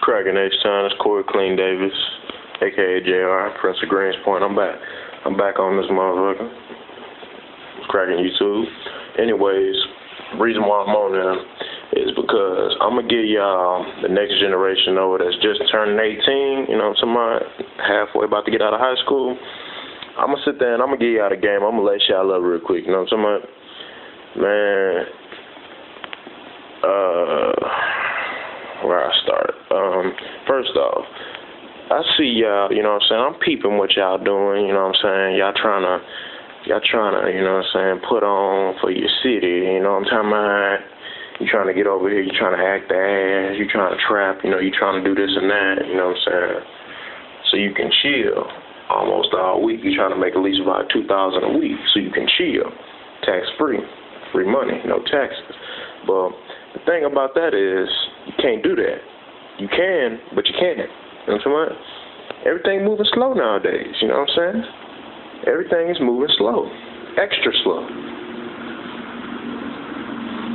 Cracking H-Town, it's Corey Clean Davis, a.k.a. JR, Prince of Greens Point. I'm back. I'm back on this motherfucker. Cracking YouTube. Anyways, the reason why I'm on there is because I'm going to give y'all the next generation over that's just turning 18, you know what I'm talking about, halfway about to get out of high school. I'm going to sit there and I'm going to give y'all the game. I'm going to let y'all up real quick, you know what I'm talking about? Man, where I start? First off, I see y'all, you know what I'm saying, I'm peeping what y'all doing, you know what I'm saying, y'all trying to, you know what I'm saying, put on for your city, you know what I'm talking about, you trying to get over here, you trying to act the ass, you trying to trap, you know, you trying to do this and that, you know what I'm saying, so you can chill almost all week, you trying to make at least about $2,000 a week, so you can chill, tax-free, free money, no taxes, but the thing about that is, you can't do that. You can, but you can't. You know what I'm saying? Everything moving slow nowadays, you know what I'm saying? Everything is moving slow. Extra slow.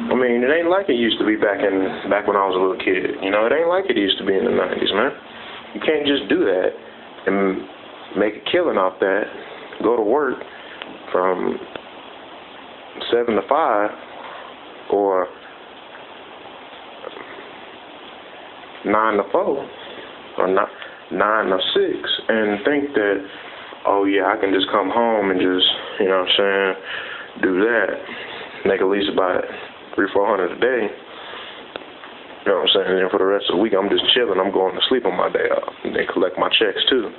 I mean, it ain't like it used to be back when I was a little kid. You know, it ain't like it used to be in the 90s, man. You can't just do that and make a killing off that, go to work from 7 to 5 or 9 to 4 or 9 to 6 and think that, oh yeah, I can just come home and just, you know what I'm saying, do that, make at least about $300-400 a day, you know what I'm saying, and then for the rest of the week I'm just chilling, I'm going to sleep on my day off and then collect my checks too.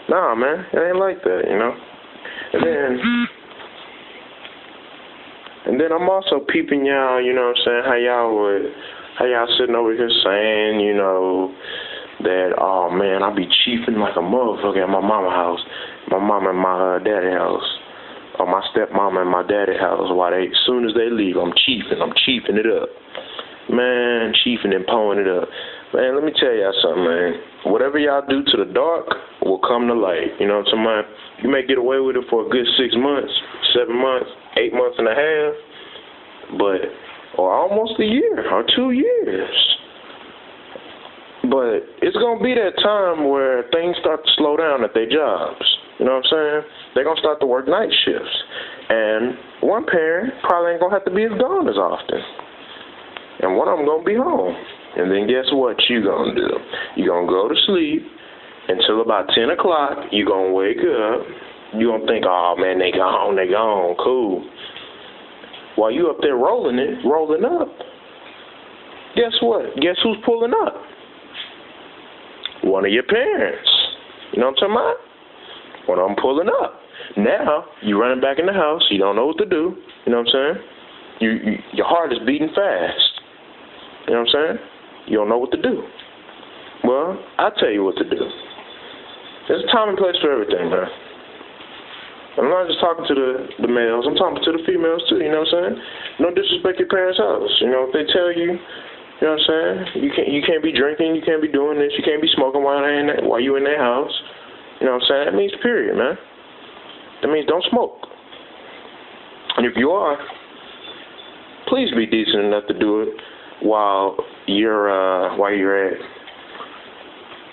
Nah, man, it ain't like that, you know. And then I'm also peeping y'all, you know what I'm saying, how y'all sitting over here saying, you know, that, oh, man, I be chiefing like a motherfucker at my mama's house, my mama and my daddy house, or my stepmama and my daddy house, as soon as they leave, I'm chiefing it up. Man, chiefing and pulling it up. Man, let me tell y'all something, man. Whatever y'all do to the dark will come to light. You know what I'm saying? You may get away with it for a good 6 months, 7 months, 8 months and a half, or almost a year or 2 years. But it's going to be that time where things start to slow down at their jobs. You know what I'm saying? They're going to start to work night shifts. And one parent probably ain't going to have to be as gone as often. And one of them going to be home. And then guess what you going to do? You're going to go to sleep until about 10 o'clock. You're going to wake up. You're going to think, oh, man, they gone, cool. While you up there rolling up, guess what? Guess who's pulling up? One of your parents. You know what I'm talking about? One of them pulling up. Now, you running back in the house. You don't know what to do. You know what I'm saying? Your heart is beating fast. You know what I'm saying? You don't know what to do. Well, I'll tell you what to do. There's a time and place for everything, man. I'm not just talking to the males. I'm talking to the females, too. You know what I'm saying? No disrespect your parents' house. You know, if they tell you, you know what I'm saying? You can't be drinking. You can't be doing this. You can't be smoking while you in their house. You know what I'm saying? That means period, man. That means don't smoke. And if you are, please be decent enough to do it while you're at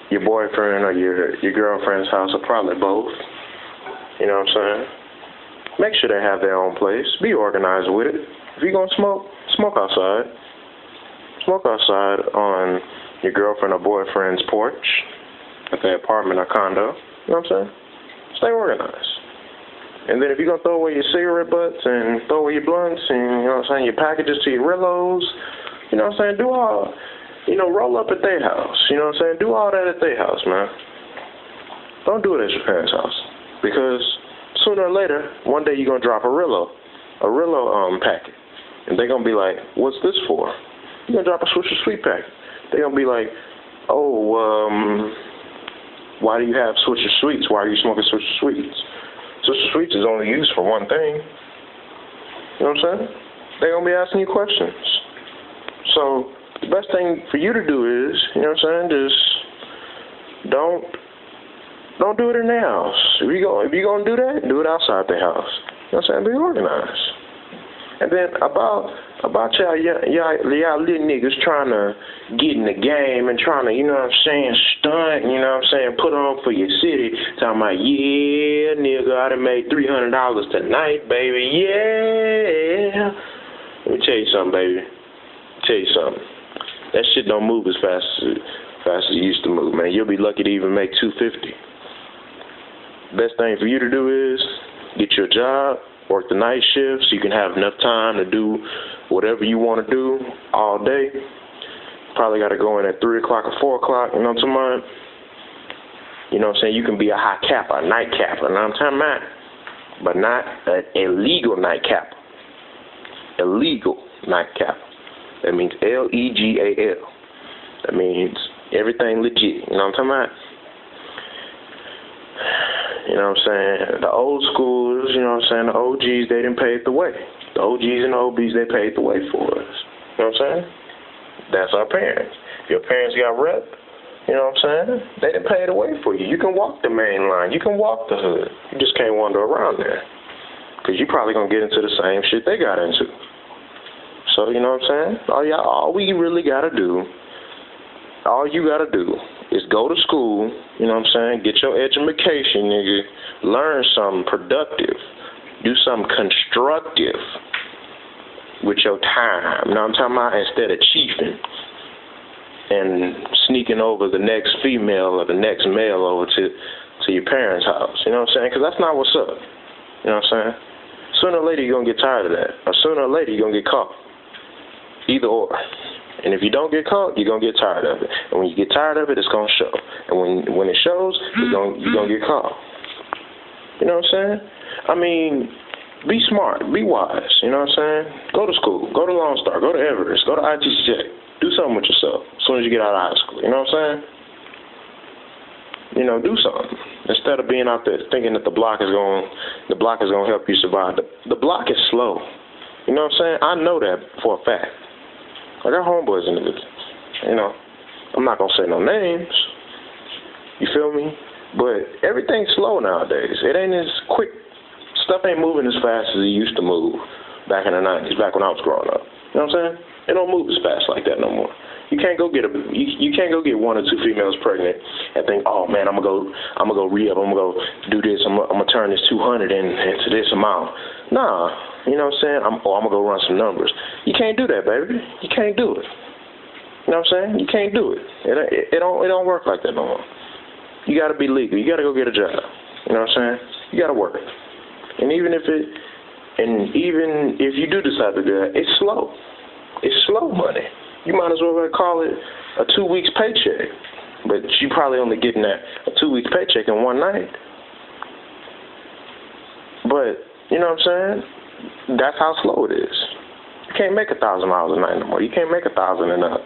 your boyfriend or your girlfriend's house, or probably both. You know what I'm saying? Make sure they have their own place. Be organized with it. If you're going to smoke outside. Smoke outside on your girlfriend or boyfriend's porch at their apartment or condo. You know what I'm saying? Stay organized. And then if you're going to throw away your cigarette butts and throw away your blunts and, you know what I'm saying, your packages to your Rillos, you know what I'm saying, do all, you know, roll up at their house. You know what I'm saying? Do all that at their house, man. Don't do it at your parents' house. Because sooner or later, one day you're going to drop a Rillo packet. And they're going to be like, what's this for? You're going to drop a Swisher Sweet packet. They're going to be like, oh, why do you have Swisher Sweets? Why are you smoking Swisher Sweets? Swisher Sweets is only used for one thing. You know what I'm saying? They're going to be asking you questions. So the best thing for you to do is, you know what I'm saying, just don't do it in their house. If you're going to do that, do it outside their house. You know what I'm saying? Be organized. And then about About y'all little niggas trying to get in the game and trying to, you know what I'm saying, stunt, you know what I'm saying, put on for your city. Talking about, yeah, nigga, I done made $300 tonight, baby, yeah. Let me tell you something, baby. That shit don't move as fast as it used to move, man. You'll be lucky to even make $250. Best thing for you to do is get your job, work the night shift so you can have enough time to do whatever you want to do all day. Probably got to go in at 3 o'clock or 4 o'clock, you know what I'm talking about? You know what I'm saying? You can be a high capper, a night capper, you know what I'm talking about? But not an illegal night capper. Illegal night capper. That means Legal. That means everything legit, you know what I'm talking about? You know what I'm saying? The old schools, you know what I'm saying? The OGs, they didn't pave the way. The OGs and the OBs, they paved the way for us. You know what I'm saying? That's our parents. Your parents got rep, you know what I'm saying? They didn't pave the way for you. You can walk the main line. You can walk the hood. You just can't wander around there. Because you're probably going to get into the same shit they got into. So, you know what I'm saying? All you got to do is go to school, you know what I'm saying? Get your education, nigga. Learn something productive. Do something constructive with your time. You know what I'm talking about? Instead of chiefing and sneaking over the next female or the next male over to your parents' house. You know what I'm saying? Because that's not what's up. You know what I'm saying? Sooner or later, you're going to get tired of that. Or sooner or later, you're going to get caught. Either or. And if you don't get caught, you're going to get tired of it. And when you get tired of it, it's going to show. And when it shows, you're going to get caught. You know what I'm saying? I mean, be smart. Be wise. You know what I'm saying? Go to school. Go to Lone Star. Go to Everest. Go to ITC. Do something with yourself as soon as you get out of high school. You know what I'm saying? You know, do something. Instead of being out there thinking that the block is going to help you survive. The block is slow. You know what I'm saying? I know that for a fact. I got homeboys in it. You know, I'm not going to say no names. You feel me? But everything's slow nowadays. It ain't as quick. Stuff ain't moving as fast as it used to move back in the 90s, back when I was growing up. You know what I'm saying? It don't move as fast like that no more. You can't go get you can't go get 1 or 2 females pregnant and think, oh man, I'm gonna go re-up, I'm gonna go do this, I'm gonna turn this 200 into this amount. Nah, you know what I'm saying? I'm gonna go run some numbers. You can't do that, baby. You can't do it. You know what I'm saying? You can't do it. It don't work like that no more. You gotta be legal. You gotta go get a job. You know what I'm saying? You gotta work. And even if you do decide to do that, it's slow. It's slow money. You might as well call it a 2 weeks paycheck. But you probably only getting that a 2 weeks paycheck in one night. But, you know what I'm saying? That's how slow it is. You can't make $1,000 a night no more. You can't make 1,000 and up.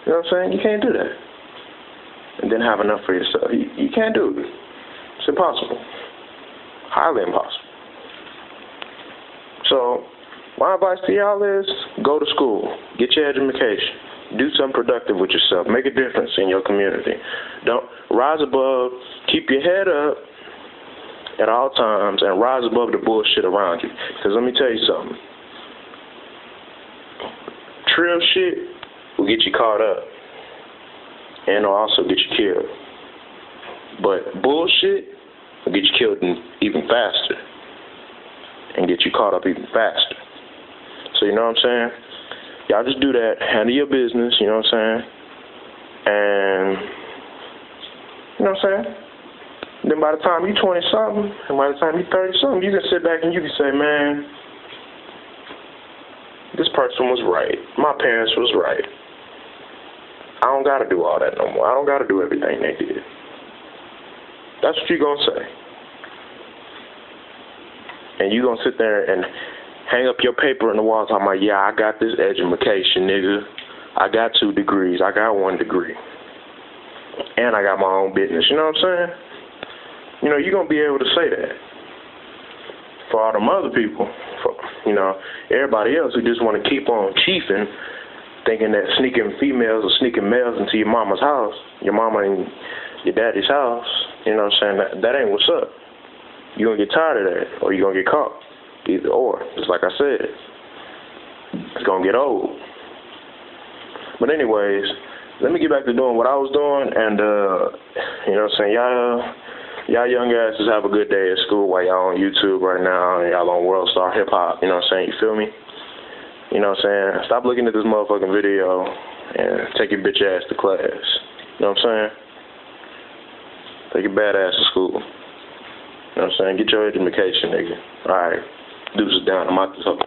You know what I'm saying? You can't do that. And then have enough for yourself. You can't do it. It's impossible. Highly impossible. So, my advice to y'all is go to school. Get your education. Do something productive with yourself. Make a difference in your community. Don't rise above. Keep your head up at all times and rise above the bullshit around you. Because let me tell you something. Trill shit will get you caught up. And it'll also get you killed. But bullshit will get you killed even faster. And get you caught up even faster. So you know what I'm saying? Y'all just do that. Handle your business, you know what I'm saying? And, you know what I'm saying? Then by the time you're 20-something, and by the time you're 30-something, you can sit back and you can say, man, this person was right. My parents was right. I don't got to do all that no more. I don't got to do everything they did. That's what you're going to say. And you're going to sit there and hang up your paper in the wall talking about, yeah, I got this education, nigga. I got 2 degrees. I got 1 degree. And I got my own business. You know what I'm saying? You know, you're going to be able to say that. For all them other people, for, you know, everybody else who just want to keep on chiefing, thinking that sneaking females or sneaking males into your mama's house, your mama and your daddy's house, you know what I'm saying? That ain't what's up. You're going to get tired of that, or you're going to get caught. Either or, just like I said. It's gonna get old. But anyways, let me get back to doing what I was doing, and you know what I'm saying, y'all young asses have a good day at school while y'all on YouTube right now, and y'all on World Star Hip Hop, you know what I'm saying, you feel me? You know what I'm saying? Stop looking at this motherfucking video and take your bitch ass to class. You know what I'm saying? Take your bad ass to school. You know what I'm saying? Get your education, nigga. Alright. Deuces down. I'm out this hoe.